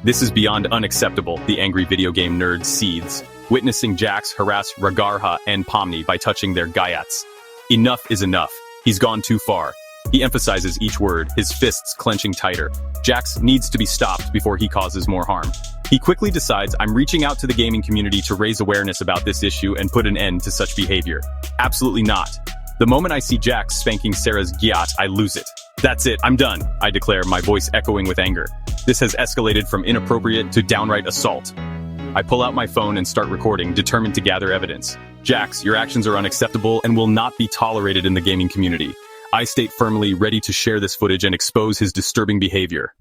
This is beyond unacceptable, the angry video game nerd seethes, witnessing Jax harass Ragarha and Pomni by touching their gayats. Enough is enough. He's gone too far. He emphasizes each word, his fists clenching tighter. Jax needs to be stopped before he causes more harm. He quickly decides, I'm reaching out to the gaming community to raise awareness about this issue and put an end to such behavior. Absolutely not. The moment I see Jax spanking Serra's gyat, I lose it. That's it, I'm done, I declare, my voice echoing with anger. This has escalated from inappropriate to downright assault. I pull out my phone and start recording, determined to gather evidence. Jax, your actions are unacceptable and will not be tolerated in the gaming community. I state firmly, ready to share this footage and expose his disturbing behavior.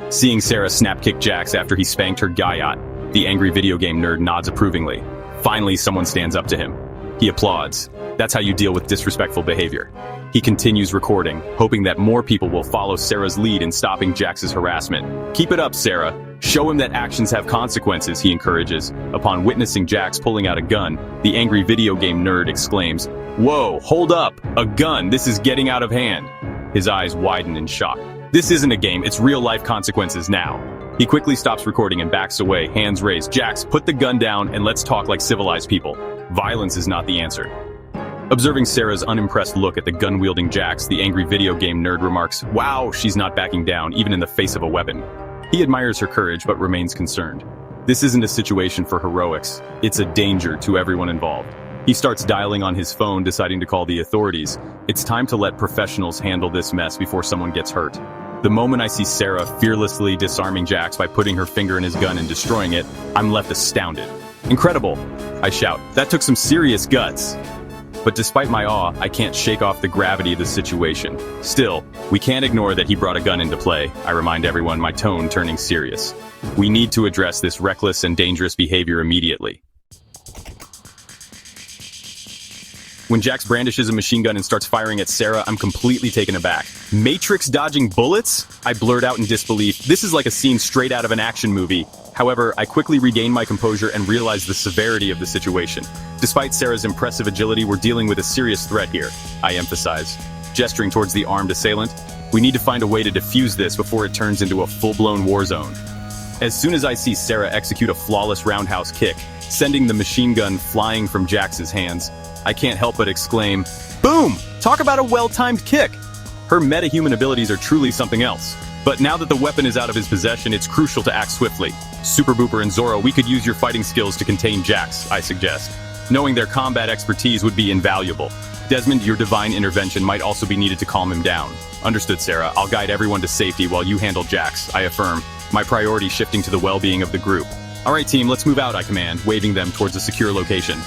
Seeing Serra snap-kick Jax after he spanked her gayat, the angry video game nerd nods approvingly. Finally, someone stands up to him. He applauds. That's how you deal with disrespectful behavior. He continues recording, hoping that more people will follow Serra's lead in stopping Jax's harassment. Keep it up, Serra. Show him that actions have consequences, he encourages. Upon witnessing Jax pulling out a gun, the angry video game nerd exclaims, "Whoa, hold up! A gun! This is getting out of hand!" His eyes widen in shock. This isn't a game, it's real-life consequences now. He quickly stops recording and backs away, hands raised. Jax, put the gun down and let's talk like civilized people. Violence is not the answer. Observing Serra's unimpressed look at the gun-wielding Jax, the angry video game nerd remarks, "Wow, she's not backing down, even in the face of a weapon." He admires her courage, but remains concerned. This isn't a situation for heroics. It's a danger to everyone involved. He starts dialing on his phone, deciding to call the authorities. It's time to let professionals handle this mess before someone gets hurt. The moment I see Serra fearlessly disarming Jax by putting her finger in his gun and destroying it, I'm left astounded. "Incredible!" I shout. "That took some serious guts." But despite my awe, I can't shake off the gravity of the situation. Still, we can't ignore that he brought a gun into play. I remind everyone, my tone turning serious. We need to address this reckless and dangerous behavior immediately. When Jax brandishes a machine gun and starts firing at Serra, I'm completely taken aback. Matrix dodging bullets? I blurt out in disbelief. This is like a scene straight out of an action movie. However, I quickly regain my composure and realize the severity of the situation. Despite Serra's impressive agility, we're dealing with a serious threat here, I emphasize. Gesturing towards the armed assailant, we need to find a way to defuse this before it turns into a full-blown war zone. As soon as I see Serra execute a flawless roundhouse kick, sending the machine gun flying from Jax's hands, I can't help but exclaim, "Boom! Talk about a well-timed kick!" Her meta-human abilities are truly something else. But now that the weapon is out of his possession, it's crucial to act swiftly. Super Booper and Zoro, we could use your fighting skills to contain Jax, I suggest. Knowing their combat expertise would be invaluable. Desmond, your divine intervention might also be needed to calm him down. Understood, Serra. I'll guide everyone to safety while you handle Jax, I affirm, my priority shifting to the well-being of the group. All right, team, let's move out, I command, waving them towards a secure location.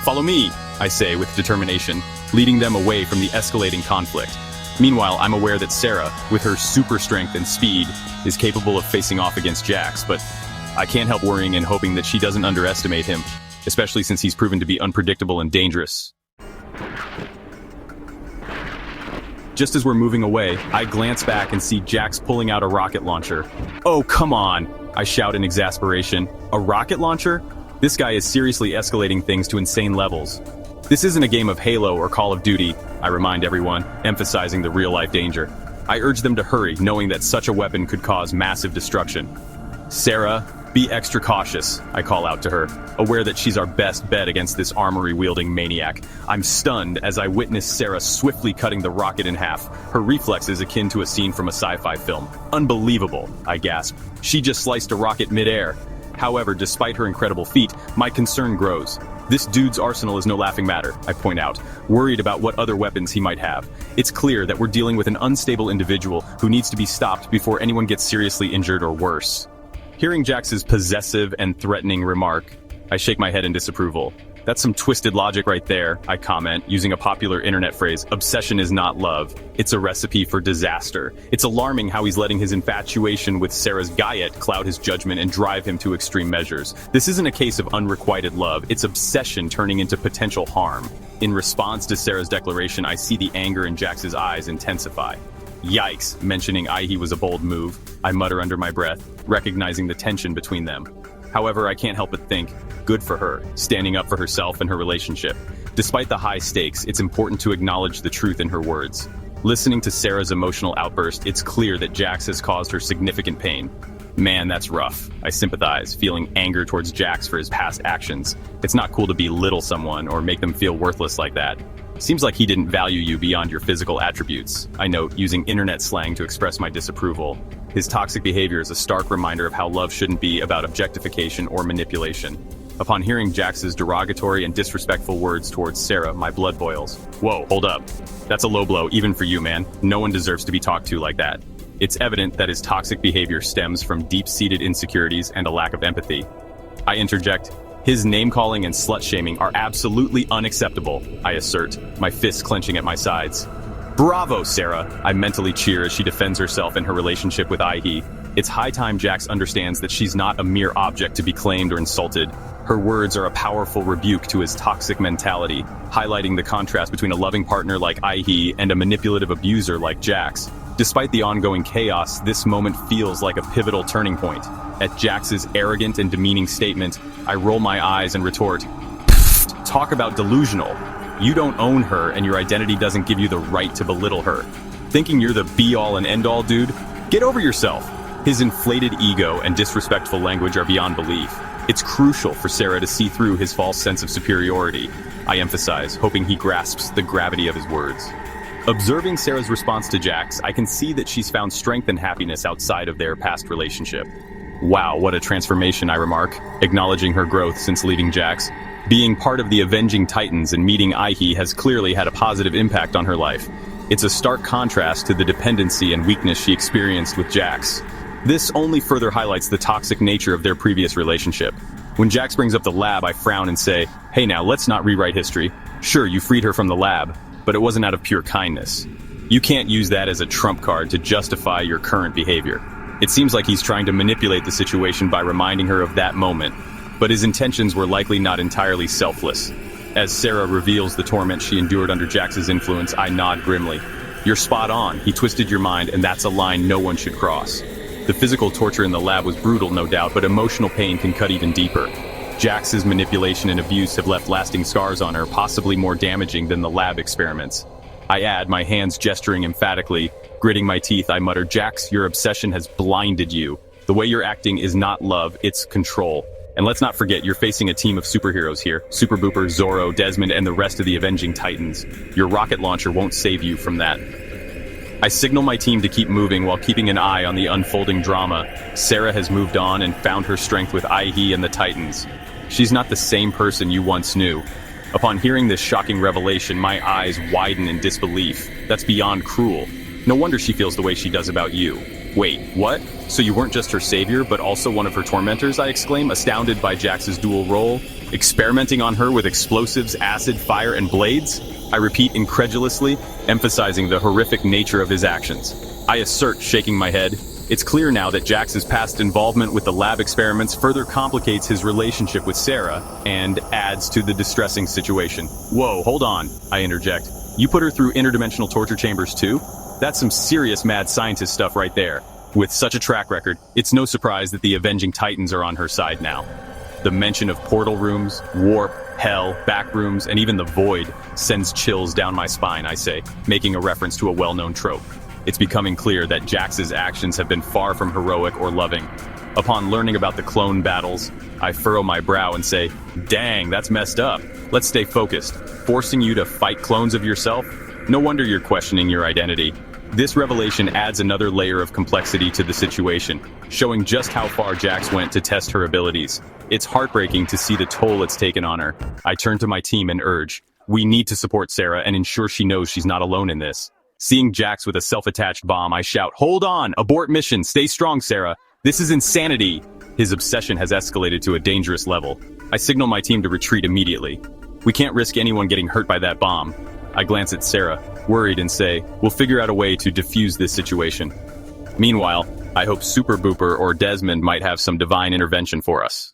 Follow me, I say with determination, leading them away from the escalating conflict. Meanwhile, I'm aware that Serra, with her super strength and speed, is capable of facing off against Jax, but I can't help worrying and hoping that she doesn't underestimate him, especially since he's proven to be unpredictable and dangerous. Just as we're moving away, I glance back and see Jax pulling out a rocket launcher. "Oh, come on!" I shout in exasperation. "A rocket launcher? This guy is seriously escalating things to insane levels." This isn't a game of Halo or Call of Duty, I remind everyone, emphasizing the real-life danger. I urge them to hurry, knowing that such a weapon could cause massive destruction. "Serra, be extra cautious," I call out to her, aware that she's our best bet against this armory-wielding maniac. I'm stunned as I witness Serra swiftly cutting the rocket in half, her reflexes akin to a scene from a sci-fi film. "Unbelievable," I gasp. She just sliced a rocket mid-air. However, despite her incredible feat, my concern grows. This dude's arsenal is no laughing matter, I point out, worried about what other weapons he might have. It's clear that we're dealing with an unstable individual who needs to be stopped before anyone gets seriously injured or worse. Hearing Jax's possessive and threatening remark, I shake my head in disapproval. "That's some twisted logic right there," I comment, using a popular internet phrase, "Obsession is not love. It's a recipe for disaster." It's alarming how he's letting his infatuation with Serra's Gaiet cloud his judgment and drive him to extreme measures. This isn't a case of unrequited love, it's obsession turning into potential harm. In response to Serra's declaration, I see the anger in Jax's eyes intensify. "Yikes," mentioning he was a bold move, I mutter under my breath, recognizing the tension between them. However, I can't help but think, good for her, standing up for herself and her relationship. Despite the high stakes, it's important to acknowledge the truth in her words. Listening to Serra's emotional outburst, it's clear that Jax has caused her significant pain. Man, that's rough. I sympathize, feeling anger towards Jax for his past actions. It's not cool to belittle someone or make them feel worthless like that. Seems like he didn't value you beyond your physical attributes. I note, using internet slang to express my disapproval. His toxic behavior is a stark reminder of how love shouldn't be about objectification or manipulation. Upon hearing Jax's derogatory and disrespectful words towards Serra, my blood boils. Whoa, hold up. That's a low blow, even for you, man. No one deserves to be talked to like that. It's evident that his toxic behavior stems from deep-seated insecurities and a lack of empathy. I interject, his name-calling and slut-shaming are absolutely unacceptable, I assert, my fists clenching at my sides. Bravo, Serra! I mentally cheer as she defends herself in her relationship with IE. It's high time Jax understands that she's not a mere object to be claimed or insulted. Her words are a powerful rebuke to his toxic mentality, highlighting the contrast between a loving partner like IE and a manipulative abuser like Jax. Despite the ongoing chaos, this moment feels like a pivotal turning point. At Jax's arrogant and demeaning statement, I roll my eyes and retort, "Pfft, talk about delusional. You don't own her, and your identity doesn't give you the right to belittle her. Thinking you're the be-all and end-all, dude? Get over yourself." His inflated ego and disrespectful language are beyond belief. It's crucial for Serra to see through his false sense of superiority, I emphasize, hoping he grasps the gravity of his words. Observing Serra's response to Jax, I can see that she's found strength and happiness outside of their past relationship. Wow, what a transformation, I remark, acknowledging her growth since leaving Jax. Being part of the Avenging Titans and meeting IE has clearly had a positive impact on her life. It's a stark contrast to the dependency and weakness she experienced with Jax. This only further highlights the toxic nature of their previous relationship. When Jax brings up the lab, I frown and say, hey now, let's not rewrite history. Sure, you freed her from the lab, but it wasn't out of pure kindness. You can't use that as a trump card to justify your current behavior. It seems like he's trying to manipulate the situation by reminding her of that moment, but his intentions were likely not entirely selfless. As Serra reveals the torment she endured under Jax's influence, I nod grimly. You're spot on, he twisted your mind, and that's a line no one should cross. The physical torture in the lab was brutal, no doubt, but emotional pain can cut even deeper. Jax's manipulation and abuse have left lasting scars on her, possibly more damaging than the lab experiments. I add, my hands gesturing emphatically. Gritting my teeth, I mutter, Jax, your obsession has blinded you. The way you're acting is not love, it's control. And let's not forget, you're facing a team of superheroes here. Super Booper, Zorro, Desmond, and the rest of the Avenging Titans. Your rocket launcher won't save you from that. I signal my team to keep moving while keeping an eye on the unfolding drama. Serra has moved on and found her strength with IE and the Titans. She's not the same person you once knew. Upon hearing this shocking revelation, my eyes widen in disbelief. That's beyond cruel. No wonder she feels the way she does about you. Wait, what? So you weren't just her savior, but also one of her tormentors, I exclaim, astounded by Jax's dual role? Experimenting on her with explosives, acid, fire, and blades? I repeat incredulously, emphasizing the horrific nature of his actions. I assert, shaking my head. It's clear now that Jax's past involvement with the lab experiments further complicates his relationship with Serra and adds to the distressing situation. Whoa, hold on, I interject. You put her through interdimensional torture chambers too? That's some serious mad scientist stuff right there. With such a track record, it's no surprise that the Avenging Titans are on her side now. The mention of portal rooms, warp, hell, back rooms, and even the void sends chills down my spine, I say, making a reference to a well-known trope. It's becoming clear that Jax's actions have been far from heroic or loving. Upon learning about the clone battles, I furrow my brow and say, dang, that's messed up. Let's stay focused. Forcing you to fight clones of yourself? No wonder you're questioning your identity. This revelation adds another layer of complexity to the situation, showing just how far Jax went to test her abilities. It's heartbreaking to see the toll it's taken on her. I turn to my team and urge, we need to support Serra and ensure she knows she's not alone in this. Seeing Jax with a self-attached bomb, I shout, hold on, abort mission, stay strong, Serra. This is insanity. His obsession has escalated to a dangerous level. I signal my team to retreat immediately. We can't risk anyone getting hurt by that bomb. I glance at Serra, worried, and say, we'll figure out a way to defuse this situation. Meanwhile, I hope Super Booper or Desmond might have some divine intervention for us.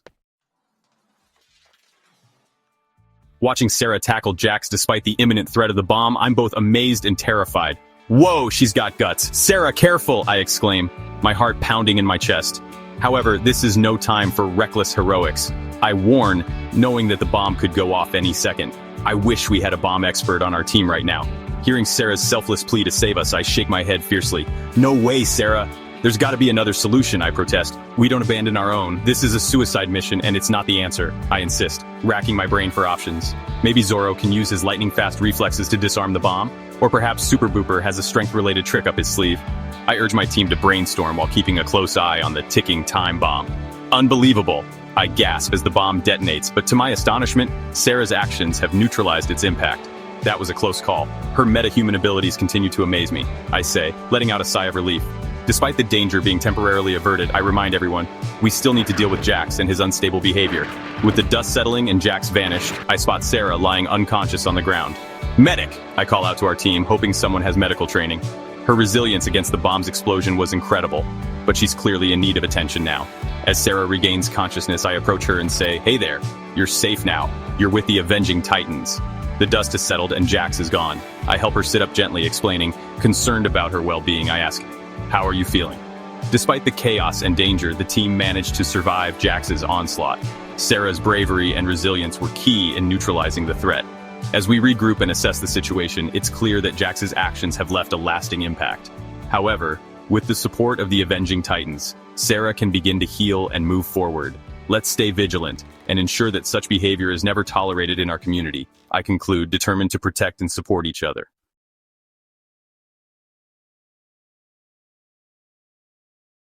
Watching Serra tackle Jax despite the imminent threat of the bomb, I'm both amazed and terrified. Whoa, she's got guts. Serra, careful, I exclaim, my heart pounding in my chest. However, this is no time for reckless heroics. I warn, knowing that the bomb could go off any second. I wish we had a bomb expert on our team right now. Hearing Serra's selfless plea to save us, I shake my head fiercely. No way, Serra! There's gotta be another solution, I protest. We don't abandon our own. This is a suicide mission, and it's not the answer, I insist, racking my brain for options. Maybe Zorro can use his lightning-fast reflexes to disarm the bomb? Or perhaps Super Booper has a strength-related trick up his sleeve? I urge my team to brainstorm while keeping a close eye on the ticking time bomb. Unbelievable! I gasp as the bomb detonates, but to my astonishment, Serra's actions have neutralized its impact. That was a close call. Her metahuman abilities continue to amaze me, I say, letting out a sigh of relief. Despite the danger being temporarily averted, I remind everyone, we still need to deal with Jax and his unstable behavior. With the dust settling and Jax vanished, I spot Serra lying unconscious on the ground. Medic! I call out to our team, hoping someone has medical training. Her resilience against the bomb's explosion was incredible, but she's clearly in need of attention now. As Serra regains consciousness, I approach her and say, "Hey there, you're safe now. You're with the Avenging Titans." The dust has settled and Jax is gone. I help her sit up gently, explaining, concerned about her well-being, I ask, "How are you feeling?" Despite the chaos and danger, the team managed to survive Jax's onslaught. Serra's bravery and resilience were key in neutralizing the threat. As we regroup and assess the situation, it's clear that Jax's actions have left a lasting impact. However, with the support of the Avenging Titans, Serra can begin to heal and move forward. Let's stay vigilant and ensure that such behavior is never tolerated in our community, I conclude, determined to protect and support each other.